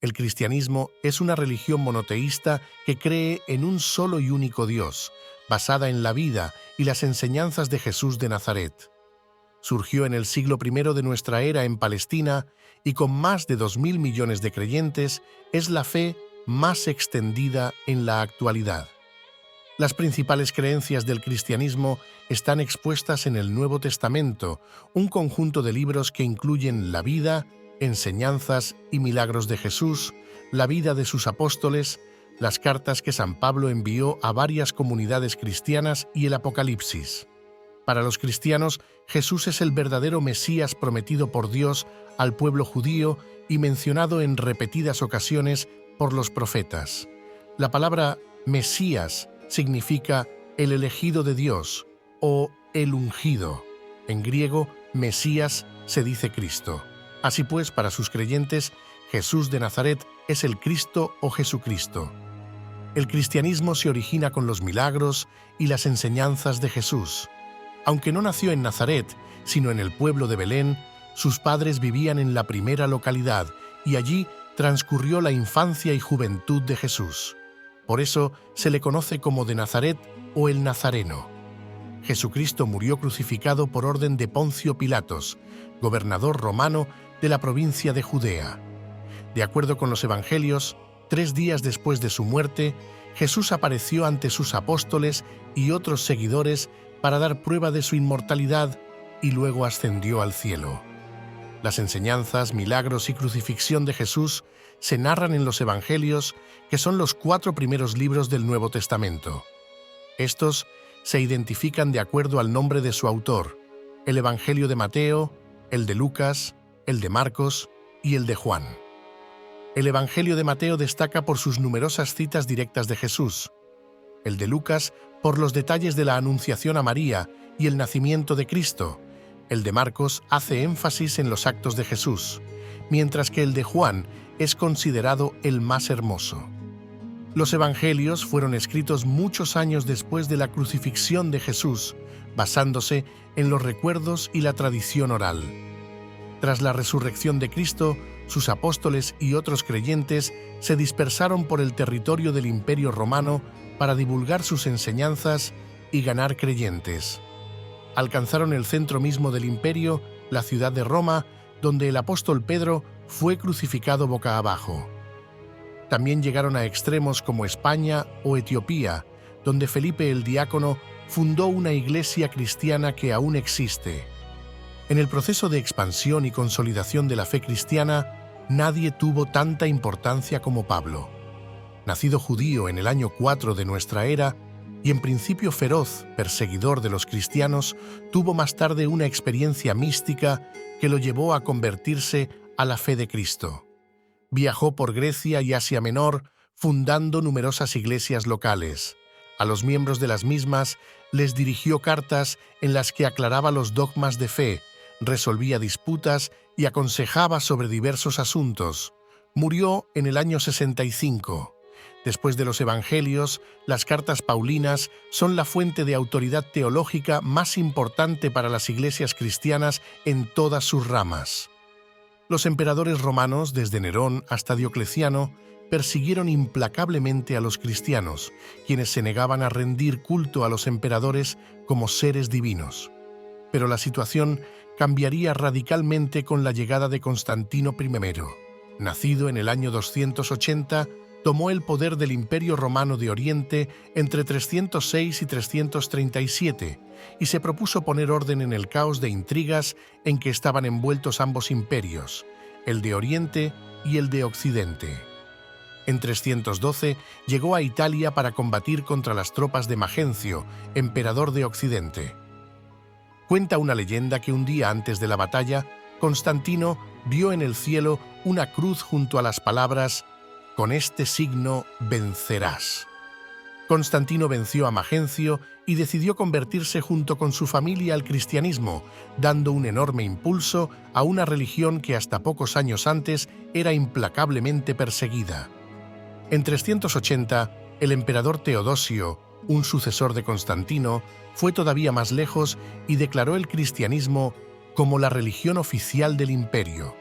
El cristianismo es una religión monoteísta que cree en un solo y único Dios, basada en la vida y las enseñanzas de Jesús de Nazaret. Surgió en el siglo I de nuestra era en Palestina y con más de 2.000 millones de creyentes es la fe más extendida en la actualidad. Las principales creencias del cristianismo están expuestas en el Nuevo Testamento, un conjunto de libros que incluyen la vida, enseñanzas y milagros de Jesús, la vida de sus apóstoles, las cartas que San Pablo envió a varias comunidades cristianas y el Apocalipsis. Para los cristianos, Jesús es el verdadero Mesías prometido por Dios al pueblo judío y mencionado en repetidas ocasiones por los profetas. La palabra Mesías significa el elegido de Dios o el ungido. En griego, Mesías se dice Cristo. Así pues, para sus creyentes, Jesús de Nazaret es el Cristo o Jesucristo. El cristianismo se origina con los milagros y las enseñanzas de Jesús. Aunque no nació en Nazaret, sino en el pueblo de Belén, sus padres vivían en la primera localidad y allí transcurrió la infancia y juventud de Jesús. Por eso se le conoce como de Nazaret o el Nazareno. Jesucristo murió crucificado por orden de Poncio Pilatos, gobernador romano de la provincia de Judea. De acuerdo con los Evangelios, 3 días después de su muerte, Jesús apareció ante sus apóstoles y otros seguidores para dar prueba de su inmortalidad y luego ascendió al cielo. Las enseñanzas, milagros y crucifixión de Jesús se narran en los Evangelios, que son los 4 primeros libros del Nuevo Testamento. Estos se identifican de acuerdo al nombre de su autor: el Evangelio de Mateo, el de Lucas, el de Marcos y el de Juan. El Evangelio de Mateo destaca por sus numerosas citas directas de Jesús, el de Lucas por los detalles de la anunciación a María y el nacimiento de Cristo, el de Marcos hace énfasis en los actos de Jesús, mientras que el de Juan es considerado el más hermoso. Los Evangelios fueron escritos muchos años después de la crucifixión de Jesús, basándose en los recuerdos y la tradición oral. Tras la resurrección de Cristo, sus apóstoles y otros creyentes se dispersaron por el territorio del Imperio Romano para divulgar sus enseñanzas y ganar creyentes. Alcanzaron el centro mismo del imperio, la ciudad de Roma, donde el apóstol Pedro fue crucificado boca abajo. También llegaron a extremos como España o Etiopía, donde Felipe el Diácono fundó una iglesia cristiana que aún existe. En el proceso de expansión y consolidación de la fe cristiana, nadie tuvo tanta importancia como Pablo. Nacido judío en el año 4 de nuestra era, y en principio feroz perseguidor de los cristianos, tuvo más tarde una experiencia mística que lo llevó a convertirse a la fe de Cristo. Viajó por Grecia y Asia Menor, fundando numerosas iglesias locales. A los miembros de las mismas les dirigió cartas en las que aclaraba los dogmas de fe, resolvía disputas y aconsejaba sobre diversos asuntos. Murió en el año 65. Después de los Evangelios, las cartas paulinas son la fuente de autoridad teológica más importante para las iglesias cristianas en todas sus ramas. Los emperadores romanos, desde Nerón hasta Diocleciano, persiguieron implacablemente a los cristianos, quienes se negaban a rendir culto a los emperadores como seres divinos. Pero la situación cambiaría radicalmente con la llegada de Constantino I. Nacido en el año 280, tomó el poder del Imperio Romano de Oriente entre 306 y 337 y se propuso poner orden en el caos de intrigas en que estaban envueltos ambos imperios, el de Oriente y el de Occidente. En 312 llegó a Italia para combatir contra las tropas de Magencio, emperador de Occidente. Cuenta una leyenda que un día antes de la batalla, Constantino vio en el cielo una cruz junto a las palabras «Con este signo vencerás». Constantino venció a Magencio y decidió convertirse junto con su familia al cristianismo, dando un enorme impulso a una religión que hasta pocos años antes era implacablemente perseguida. En 380, el emperador Teodosio, un sucesor de Constantino, fue todavía más lejos y declaró el cristianismo como la religión oficial del imperio.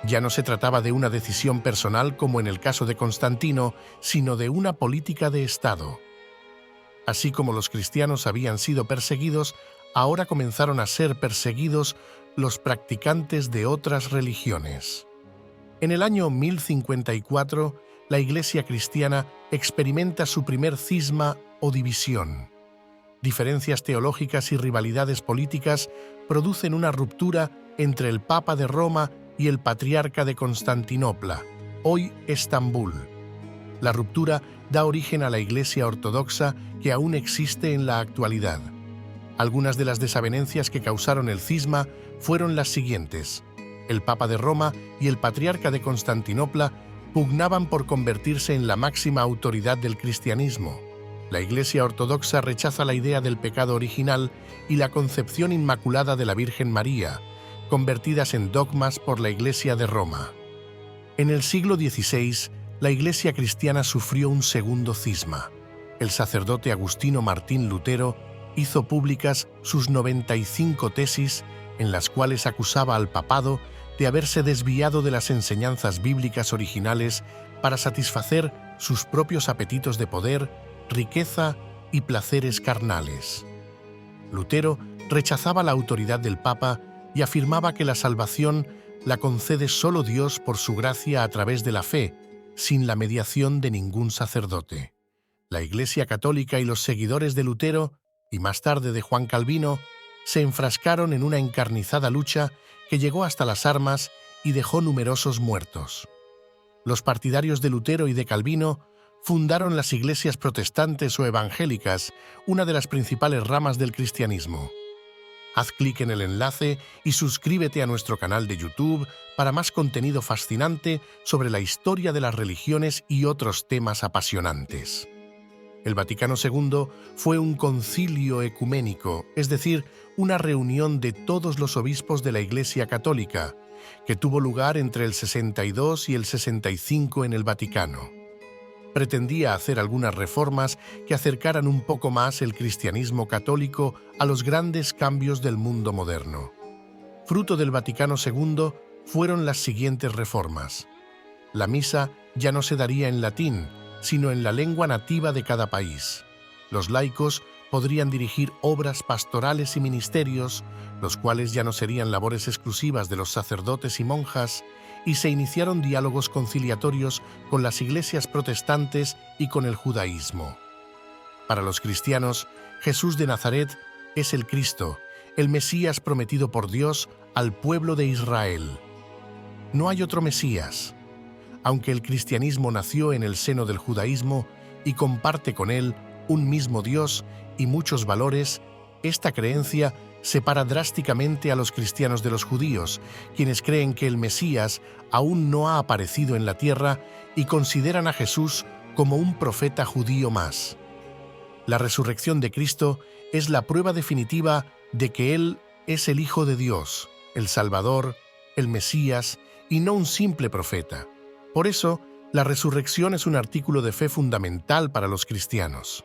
Ya no se trataba de una decisión personal como en el caso de Constantino, sino de una política de Estado. Así como los cristianos habían sido perseguidos, ahora comenzaron a ser perseguidos los practicantes de otras religiones. En el año 1054, la Iglesia cristiana experimenta su primer cisma o división. Diferencias teológicas y rivalidades políticas producen una ruptura entre el Papa de Roma y el Patriarca de Constantinopla, hoy Estambul. La ruptura da origen a la Iglesia ortodoxa que aún existe en la actualidad. Algunas de las desavenencias que causaron el cisma fueron las siguientes. El Papa de Roma y el Patriarca de Constantinopla pugnaban por convertirse en la máxima autoridad del cristianismo. La Iglesia ortodoxa rechaza la idea del pecado original y la concepción inmaculada de la Virgen María, convertidas en dogmas por la Iglesia de Roma. En el siglo XVI, la Iglesia cristiana sufrió un segundo cisma. El sacerdote Agustino Martín Lutero hizo públicas sus 95 tesis en las cuales acusaba al papado de haberse desviado de las enseñanzas bíblicas originales para satisfacer sus propios apetitos de poder, riqueza y placeres carnales. Lutero rechazaba la autoridad del Papa y afirmaba que la salvación la concede solo Dios por su gracia a través de la fe, sin la mediación de ningún sacerdote. La Iglesia católica y los seguidores de Lutero, y más tarde de Juan Calvino, se enfrascaron en una encarnizada lucha que llegó hasta las armas y dejó numerosos muertos. Los partidarios de Lutero y de Calvino fundaron las iglesias protestantes o evangélicas, una de las principales ramas del cristianismo. Haz clic en el enlace y suscríbete a nuestro canal de YouTube para más contenido fascinante sobre la historia de las religiones y otros temas apasionantes. El Vaticano II fue un concilio ecuménico, es decir, una reunión de todos los obispos de la Iglesia Católica, que tuvo lugar entre el 62 y el 65 en el Vaticano. Pretendía hacer algunas reformas que acercaran un poco más el cristianismo católico a los grandes cambios del mundo moderno. Fruto del Vaticano II fueron las siguientes reformas. La misa ya no se daría en latín, sino en la lengua nativa de cada país. Los laicos podrían dirigir obras pastorales y ministerios, los cuales ya no serían labores exclusivas de los sacerdotes y monjas, y se iniciaron diálogos conciliatorios con las iglesias protestantes y con el judaísmo. Para los cristianos, Jesús de Nazaret es el Cristo, el Mesías prometido por Dios al pueblo de Israel. No hay otro Mesías. Aunque el cristianismo nació en el seno del judaísmo y comparte con él un mismo Dios y muchos valores, esta creencia separa drásticamente a los cristianos de los judíos, quienes creen que el Mesías aún no ha aparecido en la tierra y consideran a Jesús como un profeta judío más. La resurrección de Cristo es la prueba definitiva de que Él es el Hijo de Dios, el Salvador, el Mesías y no un simple profeta. Por eso, la resurrección es un artículo de fe fundamental para los cristianos.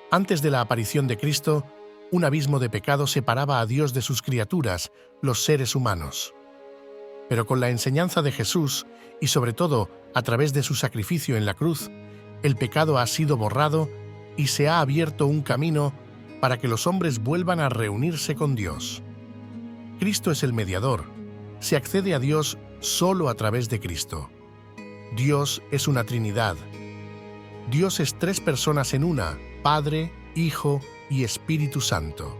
Antes de la aparición de Cristo, un abismo de pecado separaba a Dios de sus criaturas, los seres humanos. Pero con la enseñanza de Jesús, y sobre todo a través de su sacrificio en la cruz, el pecado ha sido borrado y se ha abierto un camino para que los hombres vuelvan a reunirse con Dios. Cristo es el mediador. Se accede a Dios solo a través de Cristo. Dios es una Trinidad. Dios es tres personas en una, Padre, Hijo y Espíritu Santo.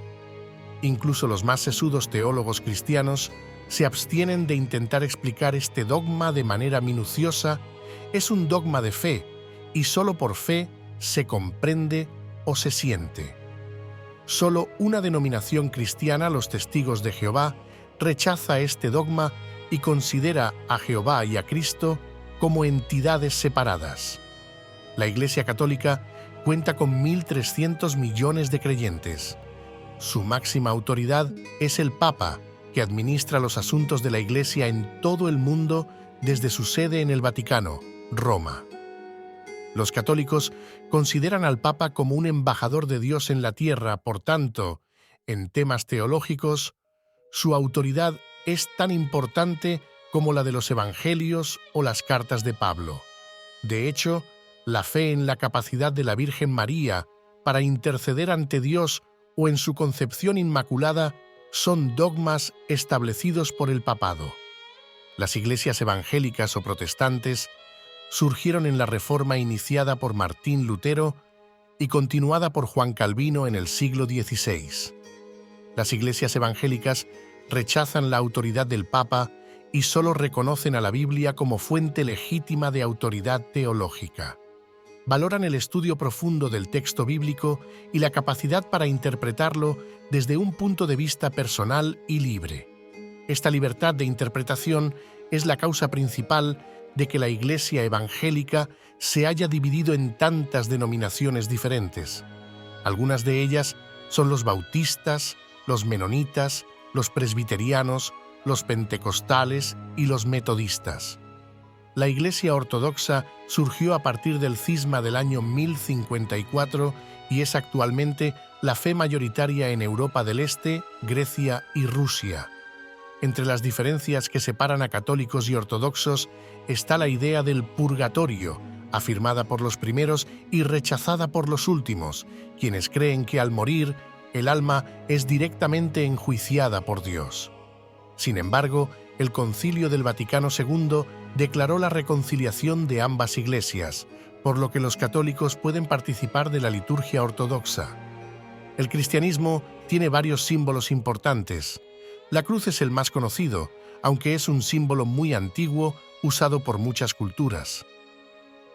Incluso los más sesudos teólogos cristianos se abstienen de intentar explicar este dogma de manera minuciosa. Es un dogma de fe, y solo por fe se comprende o se siente. Solo una denominación cristiana, los Testigos de Jehová, rechaza este dogma y considera a Jehová y a Cristo como entidades separadas. La Iglesia Católica cuenta con 1.300 millones de creyentes. Su máxima autoridad es el Papa, que administra los asuntos de la Iglesia en todo el mundo desde su sede en el Vaticano, Roma. Los católicos consideran al Papa como un embajador de Dios en la tierra, por tanto, en temas teológicos, su autoridad es tan importante como la de los Evangelios o las cartas de Pablo. De hecho, la fe en la capacidad de la Virgen María para interceder ante Dios o en su concepción inmaculada son dogmas establecidos por el papado. Las iglesias evangélicas o protestantes surgieron en la Reforma iniciada por Martín Lutero y continuada por Juan Calvino en el siglo XVI. Las iglesias evangélicas rechazan la autoridad del Papa y solo reconocen a la Biblia como fuente legítima de autoridad teológica. Valoran el estudio profundo del texto bíblico y la capacidad para interpretarlo desde un punto de vista personal y libre. Esta libertad de interpretación es la causa principal de que la Iglesia evangélica se haya dividido en tantas denominaciones diferentes. Algunas de ellas son los bautistas, los menonitas, los presbiterianos, los pentecostales y los metodistas. La Iglesia ortodoxa surgió a partir del cisma del año 1054 y es actualmente la fe mayoritaria en Europa del Este, Grecia y Rusia. Entre las diferencias que separan a católicos y ortodoxos está la idea del purgatorio, afirmada por los primeros y rechazada por los últimos, quienes creen que al morir, el alma es directamente enjuiciada por Dios. Sin embargo, el Concilio del Vaticano II declaró la reconciliación de ambas iglesias, por lo que los católicos pueden participar de la liturgia ortodoxa. El cristianismo tiene varios símbolos importantes. La cruz es el más conocido, aunque es un símbolo muy antiguo usado por muchas culturas.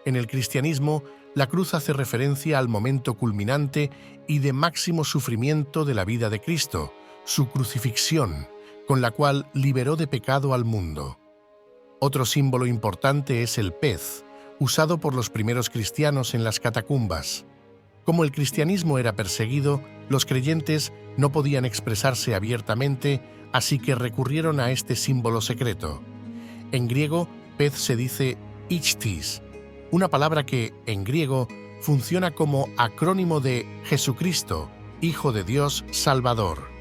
En el cristianismo, la cruz hace referencia al momento culminante y de máximo sufrimiento de la vida de Cristo, su crucifixión, con la cual liberó de pecado al mundo. Otro símbolo importante es el pez, usado por los primeros cristianos en las catacumbas. Como el cristianismo era perseguido, los creyentes no podían expresarse abiertamente, así que recurrieron a este símbolo secreto. En griego, pez se dice ichthys, una palabra que, en griego, funciona como acrónimo de Jesucristo, Hijo de Dios Salvador.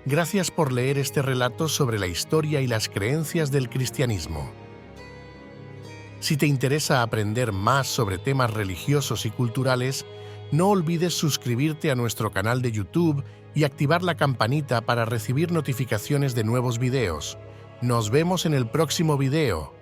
Gracias por leer este relato sobre la historia y las creencias del cristianismo. Si te interesa aprender más sobre temas religiosos y culturales, no olvides suscribirte a nuestro canal de YouTube y activar la campanita para recibir notificaciones de nuevos videos. Nos vemos en el próximo video.